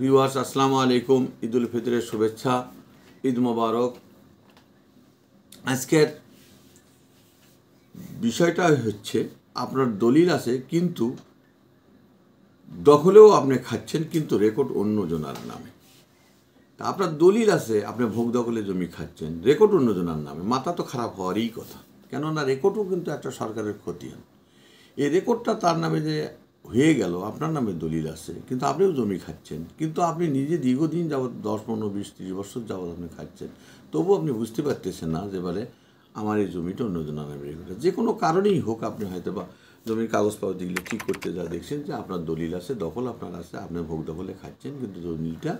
Viewers আসসালামু আলাইকুম, ঈদ উল ফিতরের শুভেচ্ছা, ঈদ মোবারক। আজকের বিষয়টা হচ্ছে আপনার দলিল আছে কিন্তু দখলেও আপনি খাচ্ছেন, কিন্তু রেকর্ড অন্যজনের নামে। তা আপনার দলিল আছে, আপনি ভোগ দখলে জমি খাচ্ছেন, রেকর্ড অন্যজনের নামে। মাথা তো খারাপ হওয়ারই কথা, কেননা রেকর্ডও কিন্তু একটা সরকারের খতিয়ান। এই রেকর্ডটা তার নামে যে হয়ে গেল, আপনার নামে দলিল আছে কিন্তু আপনিও জমি খাচ্ছেন, কিন্তু আপনি নিজে দীর্ঘদিন যাবৎ 10, 15, 20, 30 বছর যাবৎ আপনি খাচ্ছেন, তবুও আপনি বুঝতে পারতেছেন না যে বলে আমার এই জমিটা অন্যজনের নামে রেকর্ড। যে কোনো কারণেই হোক, আপনি হয়তো বা জমির কাগজপত্র দিলে ঠিক করতে যা দেখছেন যে আপনার দলিল আছে, দখল আপনার আছে, আপনি ভোগ দখলে খাচ্ছেন, কিন্তু দলিলটা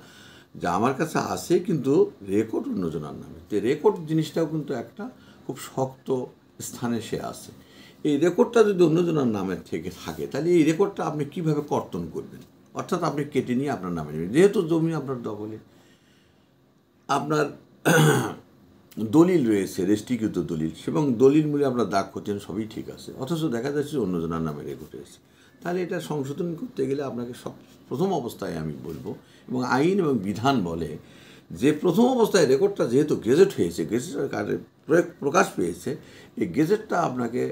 যা আমার কাছে আছে কিন্তু রেকর্ড অন্যজনের নামে। তো রেকর্ড জিনিসটাও কিন্তু একটা খুব শক্ত স্থানে সে আছে। এই রেকর্ডটা যদি অন্যজনের নামের থেকে থাকে, তাহলে এই রেকর্ডটা আপনি কীভাবে কর্তন করবেন? অর্থাৎ আপনি কেটে নিয়ে আপনার নামে নেবেন। যেহেতু জমি আপনার দখলে, আপনার দলিল রয়েছে, রেজিস্ট্রিকৃত দলিল, এবং দলিল মূলে আপনার দাগ করছেন, সবই ঠিক আছে, অথচ দেখা যাচ্ছে অন্যজনের নামে রেকর্ড হয়েছে। তাহলে এটা সংশোধন করতে গেলে আপনাকে প্রথম অবস্থায় আমি বলবো, এবং আইন এবং বিধান বলে যে প্রথম অবস্থায় রেকর্ডটা যেহেতু গেজেট হয়েছে, গেজেটের কার্ডে প্রকাশ পেয়েছে, এই গেজেটটা আপনাকে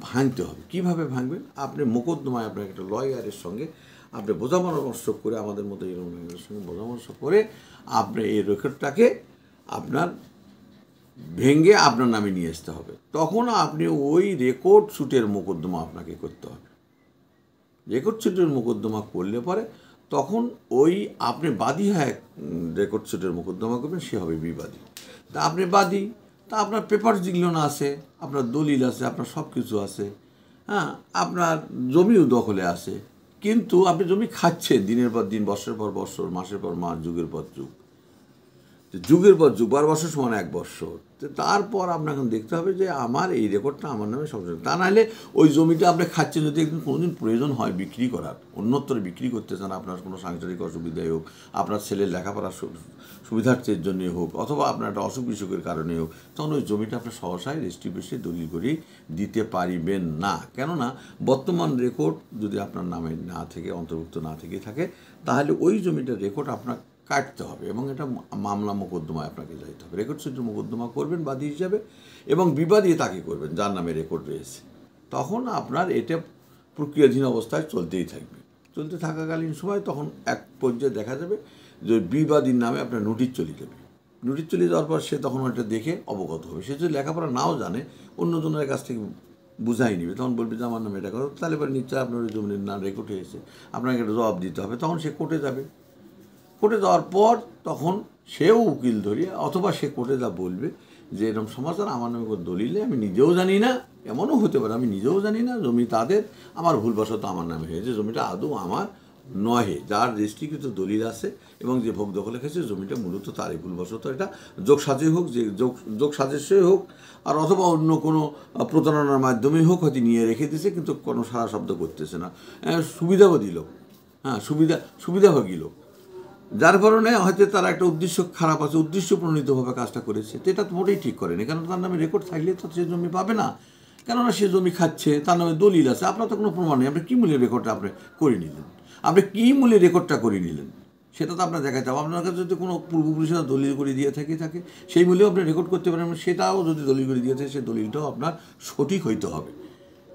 ভাঙতে হবে। কীভাবে ভাঙবেন? আপনি মোকদ্দমায় আপনার একটা লয়ারের সঙ্গে আপনি বোঝাপরামর্শ করে, আমাদের মতো এরকম লয়ারের সঙ্গে বোঝাপরামর্শ করে আপনি এই রেকর্ডটাকে আপনার ভেঙে আপনার নামে নিয়ে আসতে হবে। তখন আপনি ওই রেকর্ড শুটের মোকদ্দমা আপনাকে করতে হবে। রেকর্ড শুটের মোকদ্দমা করলে পরে তখন ওই আপনি বাদী হয়, রেকর্ড শুটের মোকদ্দমা করবেন, সে হবে বিবাদী। তা আপনি বাদী, তা আপনার পেপার যেগুলো না আছে, আপনার দলিল আছে, আপনার সব কিছু আছে, হ্যাঁ, আপনার জমিও দখলে আছে, কিন্তু আপনি জমি খাচ্ছেন দিনের পর দিন, বছরের পর বছর, মাসের পর মাস, যুগের পর যুগ। যুগের পর যুগ, 12 বছর সমান 1 বছর। তো তারপর আপনাকে দেখতে হবে যে আমার এই রেকর্ডটা আমার নামে সংশোধন। তা নাহলে ওই জমিটা আপনি খাচ্ছেন, যদি একদিন কোনোদিন প্রয়োজন হয় বিক্রি করার, অন্যত্র বিক্রি করতে চান, আপনার কোনো সাংসারিক অসুবিধাই হোক, আপনার ছেলের লেখাপড়ার সুবিধার্থের জন্যই হোক, অথবা আপনার একটা অসুখ বিসুখের কারণে হোক, তখন ওই জমিটা আপনার সহসায় রেজিস্ট্রি বেসে দলিল করে দিতে পারিবেন না। কেননা বর্তমান রেকর্ড যদি আপনার নামে না থেকে, অন্তর্ভুক্ত না থেকে থাকে, তাহলে ওই জমিটার রেকর্ড আপনার কাটতে হবে, এবং এটা মামলা মোকদ্দমায় আপনাকে যাইতে হবে। রেকর্ড শুটের মোকদ্দমা করবেন বাদী হিসাবে, এবং বিবাদী তাকে করবেন যার নামে রেকর্ড রয়েছে। তখন আপনার এটা প্রক্রিয়াধীন অবস্থায় চলতেই থাকবে। চলতে থাকাকালীন সময় তখন এক পর্যায়ে দেখা যাবে যে বিবাদীর নামে আপনার নোটিশ চলে যাবে। নোটিশ চলে যাওয়ার পর সে তখন ওইটা দেখে অবগত হবে। সে যদি লেখাপড়া নাও জানে, অন্যজনের কাছ থেকে বুঝাই নিবে, তখন বলবে যে আমার নামে এটা করো, তাহলে পরে নিশ্চয় আপনার ওই জমির নাম রেকর্ড হয়েছে, আপনাকে একটা জবাব দিতে হবে। তখন সে কোর্টে যাবে। কোর্টে যাওয়ার পর তখন সেও উকিল ধরিয়ে, অথবা সে কোর্টে যা বলবে যে এরকম সমাচার আমার নামে কোনো দলিলে আমি নিজেও জানি না, এমনও হতে পারে আমি নিজেও জানি না, জমি তাদের, আমার ভুলবশত আমার নামে হয়েছে, জমিটা আদৌ আমার নহে। যার রেজিস্ট্রিকৃত দলিল আছে এবং যে ভোগ দখলে খেয়েছে, জমিটা মূলত তারই ভুলবশত। এটা যোগ সাজে হোক, যে যোগ সাজস্যই হোক, আর অথবা অন্য কোনো প্রতারণার মাধ্যমেই হোক, হয়তো নিয়ে রেখে দিয়েছে, কিন্তু কোনো সারা শব্দ করতেছে না, সুবিধাও দিল, হ্যাঁ, সুবিধাভোগী লোক, যার কারণে হয়তো তারা একটা উদ্দেশ্য খারাপ আছে, উদ্দেশ্য প্রণীতভাবে কাজটা করেছে। তো এটা তো মোটেই ঠিক করেনি, কারণ তার নামে রেকর্ড থাকলে তো সে জমি পাবে না, কেননা সে জমি খাচ্ছে, তার নামে দলিল আছে, আপনার তো কোনো প্রমাণ নেই। আপনি কী মূল্যে রেকর্ডটা আপনি করে নিলেন? আপনি কী মূল্যে রেকর্ডটা করে নিলেন সেটা তো আপনার দেখাতে হবে। আপনার কাছে যদি কোনো পূর্বপুরুষরা দলিল করে দিয়ে থাকে, সেই মূল্যেও আপনি রেকর্ড করতে পারেন। সেটাও যদি দলিল করে দিয়ে থাকে, সেই দলিলটাও আপনার সঠিক হইতে হবে,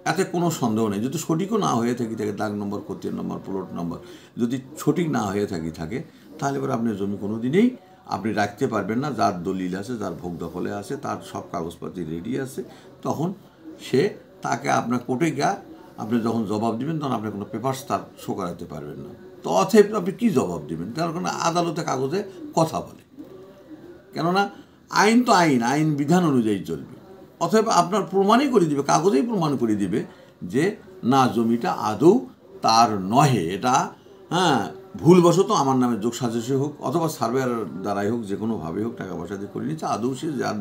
এতে কোনো সন্দেহ নেই। যদি সঠিকও না হয়ে থাকে, দাগ নম্বর, খতিয়ান নম্বর, প্লট নম্বর যদি সঠিক না হয়ে থাকে, তাহলে এবার আপনার জমি কোনো দিনেই আপনি রাখতে পারবেন না। যার দলিল আছে, যার ভোগ দখলে আছে, তার সব কাগজপাতি রেডি আছে, তখন সে তাকে আপনার কোর্টে গিয়ে আপনি যখন জবাব দেবেন, তখন আপনি কোনো পেপারস তার শো করাতে পারবেন না। তো অতএব আপনি কী জবাব দেবেন? কারণ আদালতে কাগজে কথা বলে, কেননা আইন তো আইন বিধান অনুযায়ী চলবে। অতএব আপনার প্রমাণই করে দিবে, কাগজেই প্রমাণ করে দিবে যে না, জমিটা আদৌ তার নহে, এটা হ্যাঁ ভুলবশত আমার নামে যোগ সাজস্য হোক, অথবা সার্ভেয়ার দ্বারাই হোক, যে কোনোভাবেই হোক, টাকা পয়সা দিয়ে করে নিচ্ছে, আদৌ সে যার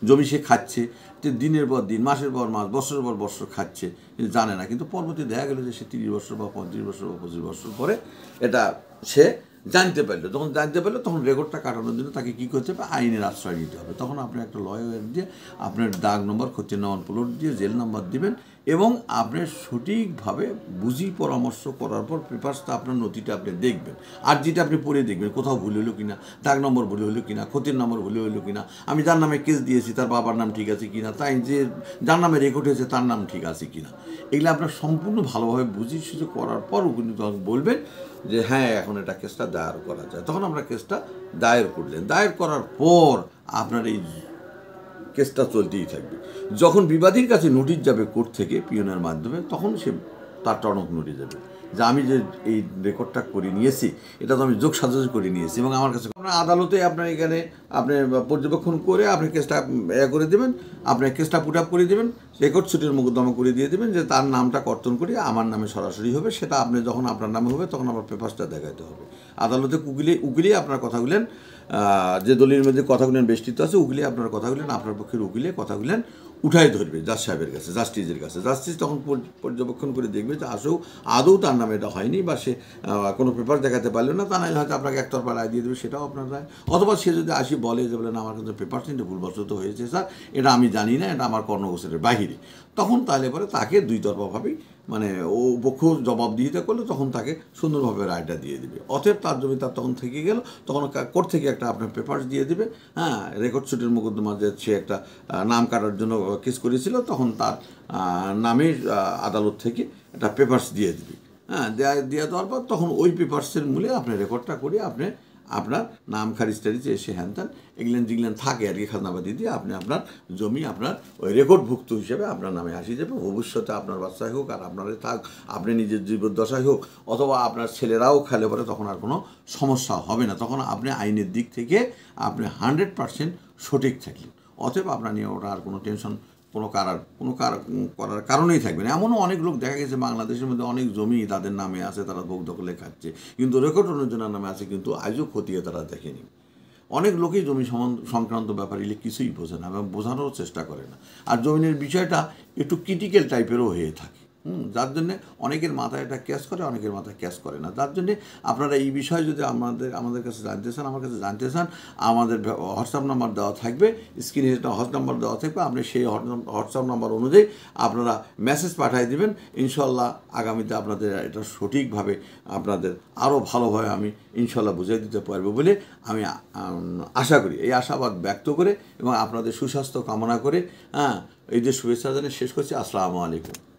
জমি সে খাচ্ছে, যে দিনের পর দিন, মাসের পর মাস, বছরের পর বছর খাচ্ছে, কিন্তু জানে না। কিন্তু পরবর্তী দেখা গেল যে সে 30 বছর বা 35 বছর বা 25 বছর পরে এটা সে জানতে পারলো। যখন জানতে পারলো, তখন রেকর্ডটা কাটানোর জন্য তাকে কী করতে হবে? আইনের আশ্রয় নিতে হবে। তখন আপনি একটা লয়ার দিয়ে আপনার দাগ নম্বর, খতিয়ান নম্বর, প্লট দিয়ে জেল নাম্বার দিবেন, এবং আপনি সঠিকভাবে বুঝি পরামর্শ করার পর পেপারসটা আপনার নথিটা আপনি দেখবেন, আর যেটা আপনি পড়ে দেখবেন কোথাও ভুল হলো কিনা, দাগ নম্বর ভুল হলো কিনা, ক্ষতির নম্বর ভুল হলো কিনা, আমি যার নামে কেস দিয়েছি তার বাবার নাম ঠিক আছে কিনা, তাই যে যার নামে রেকর্ড হয়েছে তার নাম ঠিক আছে কিনা, এগুলো আপনার সম্পূর্ণ ভালোভাবে বুঝি সুঝি করার পর কিন্তু তখন বলবেন যে হ্যাঁ এখন এটা কেসটা দায়ের করা যায়। তখন আমরা কেসটা দায়ের করলেন, দায়ের করার পর আপনার এই কেসটা চলতেই থাকবে। যখন বিবাদীর কাছে নোটিশ যাবে কোর্ট থেকে পিওনের মাধ্যমে, তখন সে তার টনক নড়ে যাবে যে আমি যে এই রেকর্ডটা করে নিয়েছি এটা তো আমি যোগ সাজস করে নিয়েছি এবং আমার কাছে আপনার আদালতে আপনার এখানে আপনি পর্যবেক্ষণ করে আপনি কেসটা করে দেবেন, আপনি কেসটা পুট আপ করে দেবেন, রেকর্ড ছুটির মোকদ্দমা করে দিয়ে দেবেন যে তার নামটা কর্তন করে আমার নামে সরাসরি হবে, সেটা আপনি যখন আপনার নামে হবে তখন আমার পেপারসটা দেখাতে হবে। আদালতে উকিলে আপনার কথাগুলেন, যে দলিলের মধ্যে কথাগুলেন বেষ্টিত আছে উকিলে আপনার কথাগুলেন, আপনার পক্ষের উকিলে কথাগুলেন উঠাই ধরবে জাজ সাহেবের কাছে, জাস্টিসের কাছে। জাস্টিস তখন পর্যবেক্ষণ করে দেখবে যে আদৌ তার নামে এটা হয়নি বা সে কোনো পেপার দেখাতে পারলো না, তা নাহলে হয়তো আপনাকে একতরফা রায় দিয়ে দেবে, সেটাও আপনার রায়। অথবা সে যদি বলে যে বলেন আমার কাছে পেপার কিন্তু ভুলবশত হয়েছে স্যার, এটা আমি জানি না, এটা আমার কর্ণগোচরের বাহিরে, তখন তাহলে পরে তাকে দুই তরফাভাবেই মানে ও পক্ষ জবাবদিহিতা করলে তখন তাকে সুন্দরভাবে রায়টা দিয়ে দিবে। অতএব তার জমি তার তখন থেকে গেল, তখন কোর্ট থেকে একটা আপনার পেপারস দিয়ে দিবে, হ্যাঁ রেকর্ড ছুটির মোকদ্দমা যে সে একটা নাম কাটার জন্য কেস করেছিল তখন তার নামের আদালত থেকে একটা পেপারস দিয়ে দিবে, হ্যাঁ দিয়ে দেওয়ার পর তখন ওই পেপারসের মূলে আপনি রেকর্ডটা করে আপনি আপনার নাম খারিজ টারিজ এসে হ্যান ত্যান এগুলেন যেগুলেন থাকে আর কি খাজনাবাদি দিয়ে আপনি আপনার জমি আপনার ওই রেকর্ডভুক্ত হিসেবে আপনার নামে আসি যাবে। ভবিষ্যতে আপনার বাচ্চাই হোক আর আপনার থাক, আপনি নিজের জীবদ্দশাই হোক অথবা আপনার ছেলেরাও খেলে পরে তখন আর কোনো সমস্যা হবে না, তখন আপনি আইনের দিক থেকে আপনি 100% সঠিক থাকলেন। অতএব আপনার নিয়ে ওটা আর কোনো টেনশন করার কারণেই থাকবে না। এমনও অনেক লোক দেখা গেছে বাংলাদেশের মধ্যে অনেক জমি তাদের নামে আছে, তারা ভোগ দখলে খাচ্ছে, কিন্তু রেকর্ড অনুজনের নামে আছে কিন্তু আজও খতিয়ে তারা দেখেনি। অনেক লোকই জমি সংক্রান্ত ব্যাপার এলে কিছুই বোঝে না এবং বোঝানোর চেষ্টা করে না, আর জমিনের বিষয়টা একটু ক্রিটিক্যাল টাইপেরও হয়ে থাকে, যার জন্যে অনেকের মাথায় এটা ক্যাশ করে, অনেকের মাথায় ক্যাশ করে না। যার জন্যে আপনারা এই বিষয়ে যদি আমাদের কাছে জানতে চান, আমার কাছে জানতে চান, আমাদের হোয়াটসঅ্যাপ নাম্বার দেওয়া থাকবে, স্ক্রিনে একটা হোয়াটসঅ্যাপ নাম্বার দেওয়া থাকবে, আপনি সেই হোয়াটসঅ্যাপ নাম্বার অনুযায়ী আপনারা মেসেজ পাঠিয়ে দেবেন। ইনশাল্লাহ আগামীতে আপনাদের এটা সঠিকভাবে আপনাদের আরও ভালোভাবে আমি ইনশাল্লাহ বুঝিয়ে দিতে পারবো বলে আমি আশা করি। এই আশাবাদ ব্যক্ত করে এবং আপনাদের সুস্বাস্থ্য কামনা করে এই যে শুভেচ্ছা জানিয়ে শেষ করছি। আসসালামু আলাইকুম।